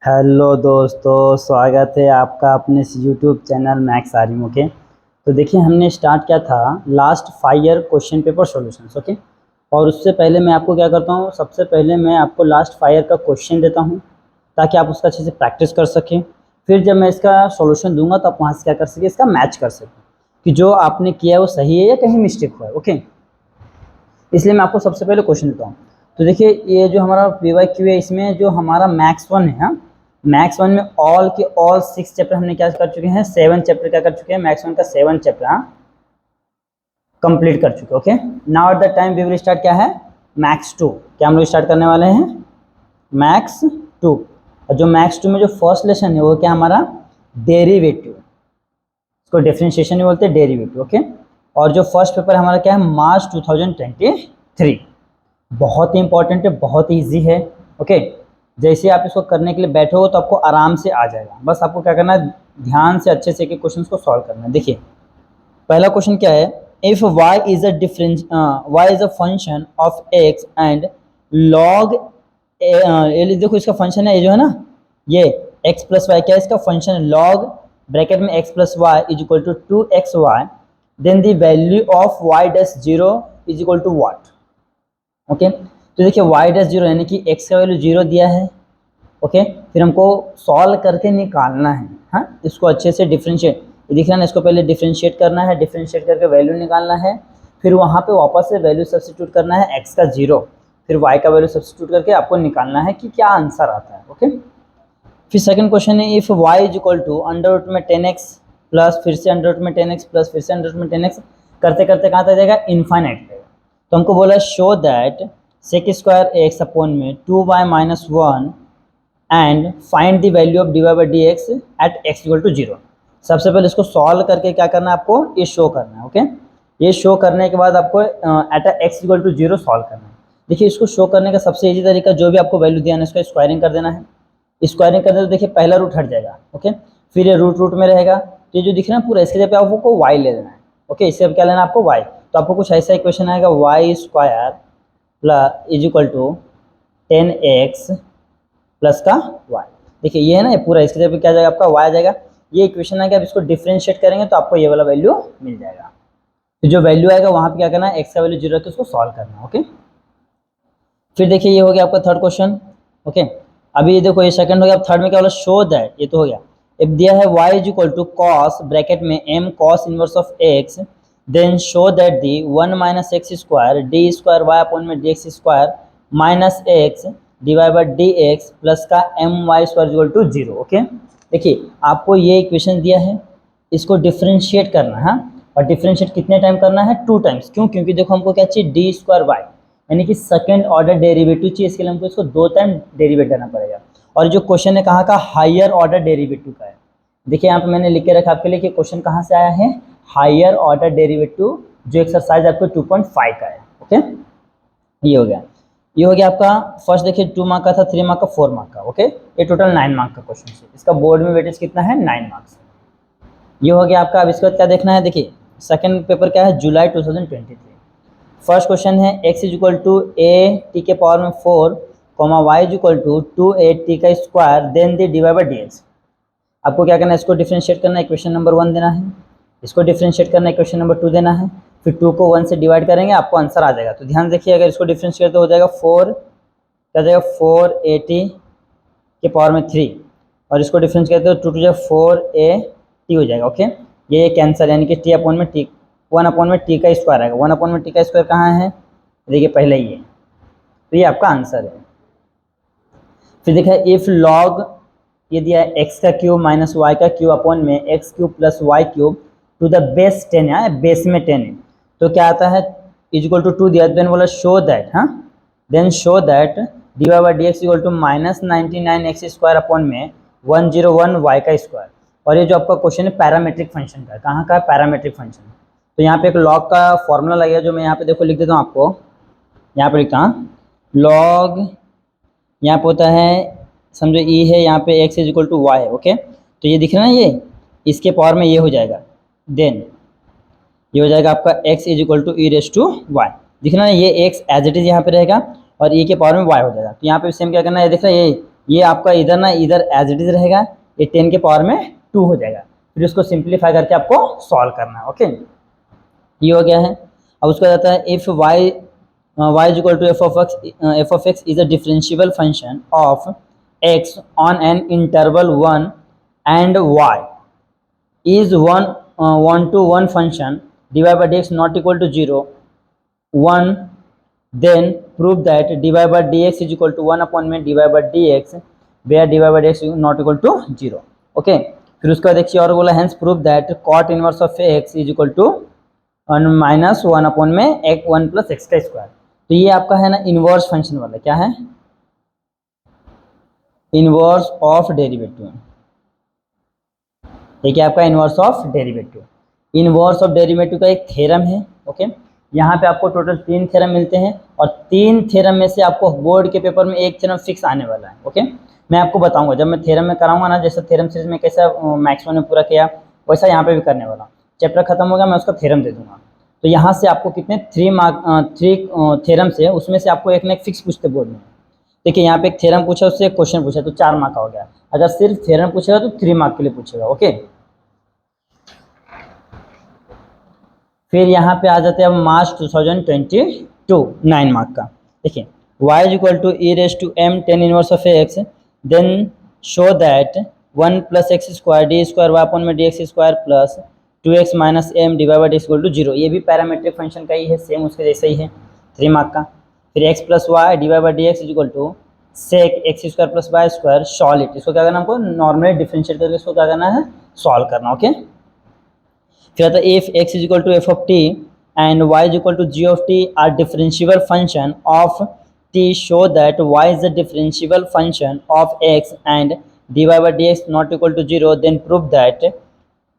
Hello दोस्तों, स्वागत है आपका अपने YouTube channel Max Aryan. Okay, तो देखिए हमने स्टार्ट किया था last 5 year question paper solutions. Okay, और उससे पहले मैं आपको क्या करता हूँ, सबसे पहले मैं आपको लास्ट 5 ईयर का क्वेश्चन देता हूँ ताकि आप उसका अच्छे से प्रैक्टिस कर सकें। फिर जब मैं इसका सॉल्यूशन दूंगा तो आप वहाँ से क्या कर सकें, इसका मैच कर सकें कि जो आपने किया है वो सही है या कहीं मिस्टेक हुआ है। ओके, इसलिए मैं आपको सबसे पहले क्वेश्चन देता हूँ। तो देखिए ये जो हमारा PYQ है, इसमें जो हमारा मैक्स 1 है, मैक्स 1 में ऑल के ऑल 6 चैप्टर हमने क्या कर चुके हैं, 7 चैप्टर क्या कर चुके हैं, मैक्स 1 का 7 चैप्टर कंप्लीट कर चुके हैं। Okay, now at the time we will start क्या है, मैक्स 2। क्या हम लोग स्टार्ट करने वाले हैं, मैक्स 2। और जो मैक्स 2 में जो फर्स्ट लेसन है वो क्या हमारा, डेरिवेटिव, इसको डिफरेंशिएशन भी बोलते हैं, डेरिवेटिव। ओके, और जो फर्स्ट पेपर हमारा क्या है, मार्च 2023, बहुत ही इंपॉर्टेंट है, बहुत ही ईजी है। ओके, जैसे आप इसको करने के लिए बैठोगे तो आपको आराम से आ जाएगा, बस आपको क्या करना है, ध्यान से अच्छे से क्वेश्चन को सॉल्व करना है। देखिए पहला क्वेश्चन क्या है, if y is a difference y is a function of x and log ये देखो इसका फंक्शन है, ये जो है ना, ये x प्लस वाई क्या है, इसका फंक्शन है log ब्रैकेट में x plus y is equal to 2xy, then the value of y dash 0 is equal to what. Okay, तो देखिए y डैश 0 यानी कि x का वैल्यू 0 दिया है। ओके, फिर हमको सॉल्व करके निकालना है। हाँ, इसको अच्छे से डिफरेंशिएट, दिख रहा है ना, इसको पहले डिफरेंशिएट करना है, डिफरेंशिएट करके वैल्यू निकालना है, फिर वहाँ पे वापस से वैल्यू सब्स्टिट्यूट करना है, x का 0, फिर y का वैल्यू सब्स्टिट्यूट करके आपको निकालना है कि क्या आंसर आता है। ओके, फिर सेकंड क्वेश्चन है, if y is equal to under root में 10x प्लस फिर से अंडर रूट में 10x प्लस फिर से अंडर रूट में 10x, करते करते कहाँ तक जाएगा, इन्फाइनाइट पे। तो हमको बोला show that sec square x upon में 2y minus 1 and find the value of dy by d x at x equal to 0। सबसे पहले इसको सॉल्व करके क्या करना है आपको, ये शो करना है। ओके, ये शो करने के बाद आपको at x equal to 0 solve करना है। देखिए इसको शो करने का सबसे ईजी तरीका, जो भी आपको वैल्यू दिया है उसका स्क्वायरिंग कर देना है। स्क्वायरिंग करने तो देखिए पहला रूट हट जाएगा। ओके, फिर ये रूट रूट में रहेगा, तो ये जो दिख रहा है पूरा, इसके जगह पे आपको y ले लेना है। ओके, इससे अब क्या लेना है आपको y, तो आपको कुछ ऐसा इक्वेशन आएगा, y square plus is equal to 10x plus का y। देखिए ये है ना, ये पूरा इसके जगह पे क्या जाएगा, आपका y आ जाएगा। ये इक्वेशन है कि आप इसको डिफरेंशिएट करेंगे तो आपको ये वाला वैल्यू मिल जाएगा। तो जो वैल्यू आएगा वहाँ पे क्या करना है, x का वैल्यू 0 रख के उसको सॉल्व करना है। ओके, फिर देखिए ये हो गया आपका थर्ड क्वेश्चन। ओके, अभी ये देखो ये सेकंड हो गया, अब थर्ड में क्या बोला, शो दैट, ये तो हो गया। इफ दिया है y is equal to cos bracket में m cos inverse of x, then show that the 1 minus x square d square y upon में d x square minus x divide by d x plus का m y square equal to 0। Okay, देखिए आपको ये equation दिया है, इसको differentiate करना है, और डिफ्रेंशिएट कितने टाइम करना है, 2 टाइम्स। क्यों, क्योंकि देखो हमको क्या चाहिए, डी स्क्वायर वाई यानी कि सेकंड ऑर्डर डेरिवेटिव चाहिए, इसके लिए हमको इसको 2 टाइम डेरिवेट करना पड़ेगा। और जो क्वेश्चन है कहाँ का, हायर ऑर्डर डेरिवेटिव का है। देखिए यहाँ पे मैंने लिख के रखा आपके लिए कि क्वेश्चन कहाँ से आया है, हायर ऑर्डर डेरिवेटिव, जो एक्सरसाइज आपको 2.5 का है। ओके, ये हो गया, ये हो गया आपका फर्स्ट। देखिए 2 मार्क का था, 3 मार्क का, 4 मार्क का। ओके, ये टोटल 9 मार्क का क्वेश्चन है, इसका बोर्ड में वेटेज कितना है, 9 मार्क्स। ये हो गया आपका। अब इसके बाद क्या देखना है, देखिए सेकंड पेपर क्या है, जुलाई 2023। फर्स्ट क्वेश्चन है x is equal to a t के पावर में 4 comma y is equal to 2a t का square then the divide by d x. आपको क्या करना है, इसको डिफरेंशिएट करना है, इक्वेशन नंबर 1 देना है, इसको डिफरेंशिएट करना है, इक्वेशन नंबर 2 देना है, फिर 2 को 1 से डिवाइड करेंगे, आपको आंसर आ जाएगा। तो ध्यान देखिए, अगर इसको डिफरेंशिएट तो हो जाएगा 4, क्या जाएगा 4at के पावर में 3, और इसको डिफरेंस करते हो 2 टू 4at हो जाएगा। ओके, ये कैंसर यानी कि t अपॉन में t, 1 अपॉन में t का स्क्वायर आएगा। 1 अपॉन में t का स्क्वायर कहाँ है, देखिए पहले ही है, तो ये आपका आंसर है। फिर देखा इफ लॉग, ये दिया है x का क्यूब माइनस y का क्यूब अपॉन में x cube plus y cube two the base 10 है, बेस में 10 है, तो क्या आता है, इज इक्वल टू 2 दिया, देन बोला शो दैट, हाँ then show that d y by d x equal to minus 99x square upon में 101 y का स्क्वायर। और ये जो आपका क्वेश्चन है पैरामेट्रिक फंक्शन का, कहाँ का, पैरामेट्रिक फंक्शन। तो यहाँ पे एक लॉग का फॉर्मूला लगेगा, जो मैं यहाँ पे देखो लिख देता हूँ आपको, यहाँ पे लिखता हूँ लॉग, यहाँ पे होता है, समझो ई है, यहाँ पे x is equal to y है। ओके, तो ये दिख रहा है ना, ये इसके पावर में ये हो जाएगा, देन ये हो जाएगा आपका x is equal to e raise to y. दिख रहा है ये x एज इट इज यहाँ पे रहेगा, और e के पावर में y हो जाएगा। तो यहाँ पे सेम क्या करना है, देख रहा है ये ये आपका इधर ना इधर एज इट इज रहेगा, ये 10 के पावर में 2 हो जाएगा। फिर उसको सिंप्लीफाई करके आपको सॉल्व करना है। ओके, ये हो गया है। अब उसका जाता है if y is equal to f of x is a differentiable function of x on an interval 1 and y is 1 to 1 function divided by dx not equal to 0 1, then prove that divided by dx is equal to 1 upon में divided by dx where divided by dx is not equal to 0। Okay, फिर उसका देखिए और बोला hence prove that cot inverse of x is equal to minus 1 upon में एक 1 plus x का square. तो ये आपका है ना इनवर्स फंक्शन वाला, क्या है, इनवर्स ऑफ डेरिवेटिव। देखिए आपका inverse of derivative, inverse of derivative का एक थ्योरम है। ओके, यहाँ पे आपको टोटल 3 थ्योरम मिलते हैं और 3 थ्योरम में से आपको बोर्ड के पेपर में एक थ्योरम फिक्स आने वाला है। ओके, मैं आपको बताऊंगा जब मैं थ्योरम में कराऊंगा ना, जैसे थ्योरम सीरीज में कैसा मैक्स ने पूरा किया वैसा यहाँ पे भी करने वाला। चैप्टर खत्म होगा मैं उसका थ्योरम दे दूंगा। तो यहाँ से आपको कितने 3 थ्योरम से उसमें से आपको एक ना एक फिक्स पूछते बोर्ड में। देखिए यहाँ पे एक थ्योरम पूछा, उससे एक क्वेश्चन पूछा तो 4 मार्क का हो गया। अगर सिर्फ थ्योरम पूछेगा तो 3 मार्क के लिए पूछेगा। ओके, फिर यहाँ पे आ जाते हैं अब मार्च 2022 9 मार्क का। देखिए y is equal to e raise to m tan inverse of x then show that 1 plus x square d square y upon में d x square plus 2x minus m divide by d equal to 0। ये भी parametric function का ही है, same उसके जैसा ही है, 3 mark का। फिर x plus y divide by d x is equal to sec x square plus y square solve it. इसको क्या करना हमको, नॉर्मली डिफरेंशिएट करके इसको क्या करना है, सॉल्व करना। ओके, फिर आता है if x is equal to f of t and y is equal to g of t are differentiable function of t, show that y is a differentiable function of x and dy by dx not equal to 0, then prove that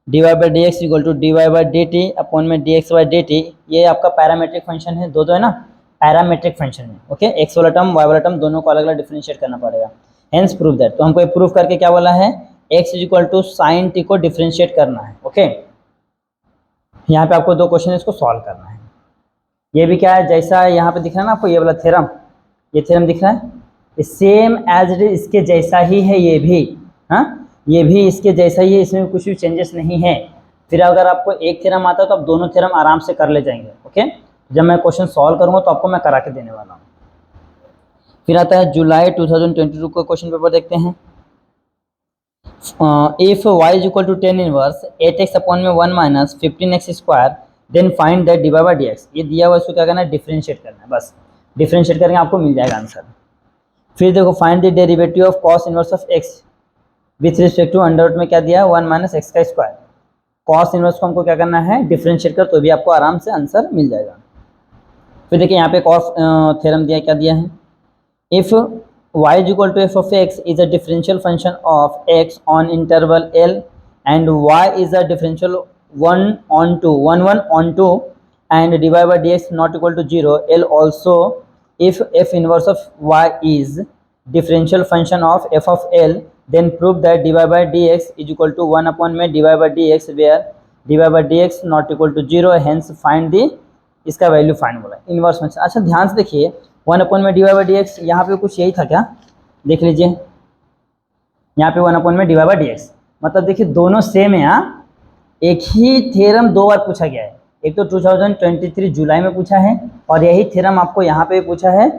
dy by dx equal to dy by dt upon में dx by dt। ये आपका parametric function है, दो है ना parametric function है। Okay, x वाला term y वाला टर्म दोनों को अलग अलग डिफरेंशिएट करना पड़ेगा। हेंस प्रूव दैट, तो हमको ये प्रूव करके क्या बोला है, x is equal to sine t को डिफरेंशिएट करना है। ओके, यहाँ पे आपको 2 क्वेश्चन है, इसको सॉल्व करना है। ये भी क्या है, जैसा यहाँ पे दिख रहा है ना आपको ये वाला थ्योरम, ये थ्योरम दिख रहा है, ये सेम एज इट इज इसके जैसा ही है। ये भी हाँ, ये भी इसके जैसा ही है, इसमें कुछ भी चेंजेस नहीं है। फिर अगर आपको एक थ्योरम आता है तो आप दोनों थ्योरम आराम से कर ले जाएंगे। ओके, जब मैं क्वेश्चन सॉल्व करूँगा तो आपको मैं करा के देने वाला हूँ। फिर आता है जुलाई 2022 का क्वेश्चन पेपर, देखते हैं। If y is equal to 10 inverse 8x upon में 1 minus 15x square then find that divide by dx। ये दिया हुआ, इसको क्या करना है, डिफरेंशिएट करना है। बस डिफरेंशिएट करके आपको मिल जाएगा आंसर। फिर देखो find the derivative of cos inverse of x with respect to under root में क्या दिया है, 1 माइनस एक्स का स्क्वायर। कॉस इनवर्स को हमको क्या करना है, डिफरेंशिएट कर, तो भी आपको आराम से आंसर मिल जाएगा। फिर देखिए यहाँ पे एक और थ्योरम दिया, क्या दिया है, if y is equal to f of x is a differential function of x on interval L and y is a differential 1 on 2 on 2 and divided by dx not equal to 0 L also if f inverse of y is differential function of f of L then prove that divided by dx is equal to 1 upon में divided by dx where divided by dx not equal to 0 hence find the इसका value find बोला inverse function. अच्छा ध्यान से देखिए 1 upon में divide by d x, यहाँ पे कुछ यही था क्या, देख लीजिए यहाँ पे 1 अपॉन में डिवाइड बाई डी एक्स, मतलब देखिए दोनों सेम है। यहाँ एक ही थ्योरम 2 बार पूछा गया है, एक तो 2023 जुलाई में पूछा है और यही थ्योरम आपको यहाँ पे पूछा है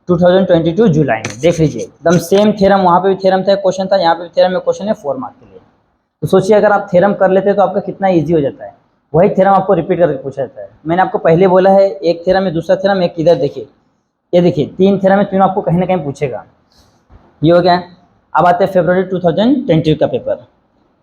2022 जुलाई में। देख लीजिए एकदम सेम थ्योरम, वहाँ पे भी थ्योरम था, क्वेश्चन था, यहाँ पे भी थ्योरम में क्वेश्चन है 4 मार्क के लिए। तो सोचिए अगर आप थ्योरम कर लेते तो आपका कितना ईजी हो जाता है। वही थ्योरम आपको रिपीट करके पूछा जाता है। मैंने आपको पहले बोला है एक थ्योरम में दूसरा थ्योरम, एक इधर देखिए, ये देखिए 3 थ्योरम में तीनों आपको कहीं ना कहीं पूछेगा। ये हो गया। अब आते हैं फरवरी 2020 का paper,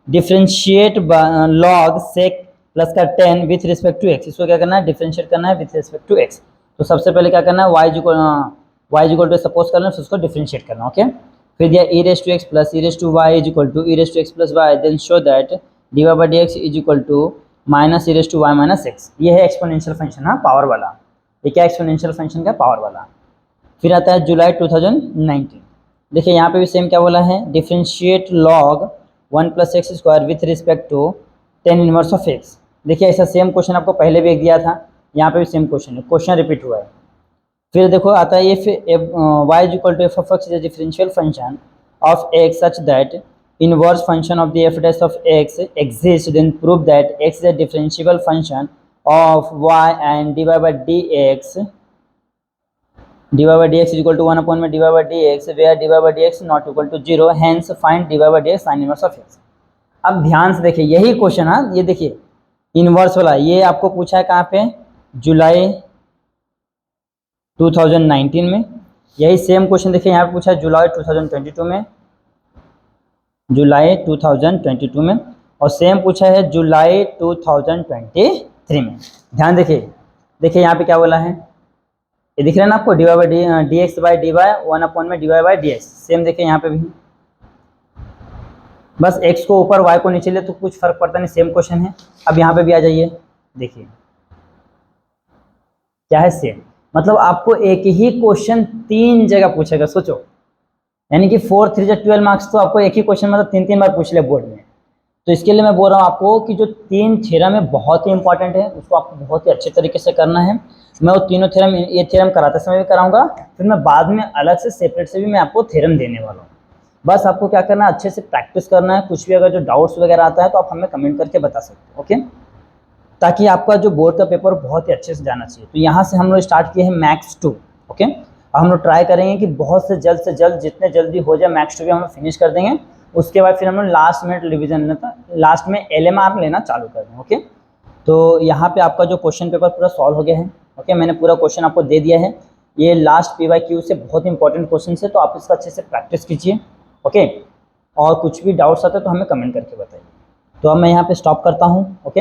differentiate log sec plus का 10 विथ रिस्पेक्ट टू एक्स। इसको क्या करना है, डिफरेंशिएट करना है विथ रिस्पेक्ट टू एक्स। तो सबसे पहले क्या करना है, वाई इक्वल टू सपोज करना है, फिर उसको डिफरेंशिएट करना। ओके, फिर दिया e raise to x plus e raise to y is equal to e raise to x plus y, then show that divide by d x is equal to minus e raise to y minus x. ये है exponential function, हाँ power वाला। ये क्या exponential function का, power वाला। फिर आता है जुलाई 2019, देखिए यहाँ पे भी सेम क्या बोला है, differentiate log 1 plus x square with respect to 10 inverse of x. देखिए ऐसा सेम क्वेश्चन आपको पहले भी एक दिया था, यहाँ पे भी सेम क्वेश्चन है, क्वेश्चन रिपीट हुआ है। फिर देखो आता है if y is equal to f of x is a differential function of x such that inverse function of the f dash of x exists, then prove that x is a differentiable function of y and dy by dx is equal to 1 upon में dy by dx where dy by dx not equal to 0, hence find dy by dx sin inverse of x। अब ध्यान से देखिए यही question है, ये देखिए inverse वाला ये आपको पूछा है कहाँ पे, जुलाई 2019 में। यही सेम क्वेश्चन देखिए यहाँ पे पूछा है जुलाई 2022 में, जुलाई 2022 में, और सेम पूछा है जुलाई 2023 में। ध्यान देखिए यहाँ पे क्या बोला है, ये दिख रहा है ना आपको, d y by d x by d y 1 upon में d y by d x. Same देखिए यहाँ पे भी, बस x को ऊपर y को नीचे ले तो कुछ फर्क पड़ता नहीं, सेम क्वेश्चन है। अब यहाँ पे भी आ जाइए, देखिए क्या है सेम, मतलब आपको एक ही क्वेश्चन 3 जगह पूछेगा, सोचो, यानी कि 4 3 जा 12 मार्क्स तो आपको एक ही क्वेश्चन मतलब 3 बार पूछ ले बोर्ड में। तो इसके लिए मैं बोल रहा हूँ आपको कि जो 3 थ्योरम है बहुत ही इंपॉर्टेंट है, उसको आपको बहुत ही अच्छे तरीके से करना है। मैं वो तीनों थ्योरम, ये थ्योरम कराते समय भी कराऊंगा, फिर मैं बाद में अलग से सेपरेट से भी मैं आपको थ्योरम देने वाला हूँ। बस आपको क्या करना है, अच्छे से प्रैक्टिस करना है। कुछ भी अगर जो डाउट्स वगैरह आता है तो आप हमें कमेंट करके बता सकते हो, ओके, ताकि आपका जो बोर्ड का पेपर बहुत ही अच्छे से जाना चाहिए। तो यहाँ से हम लोग स्टार्ट किए हैं मैथ्स 2, ओके। अब हम लोग ट्राई करेंगे कि बहुत से जल्द जितने जल्दी हो जाए मैथ्स 2 भी हम फिनिश कर देंगे। उसके बाद फिर हम लोग लास्ट मिनट रिविजन लेना, लास्ट में LMR लेना चालू कर देंगे, ओके। तो यहाँ पे आपका जो क्वेश्चन पेपर पूरा सॉल्व हो गया है, ओके। मैंने पूरा क्वेश्चन आपको दे दिया है, ये लास्ट PYQ से बहुत इंपॉर्टेंट क्वेश्चन है, तो आप इसका अच्छे से प्रैक्टिस कीजिए, ओके। और कुछ भी डाउट्स आते हैं तो हमें कमेंट करके बताइए। तो अब मैं यहाँ पे स्टॉप करता हूँ, ओके,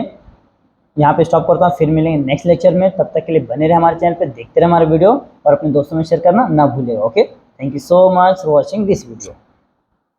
यहाँ पे स्टॉप करता हूँ। फिर मिलेंगे नेक्स्ट लेक्चर में, तब तक के लिए बने रहे हमारे चैनल पे, देखते रहे हमारे वीडियो और अपने दोस्तों में शेयर करना ना भूलिएगा, okay. Thank you so much for watching this video.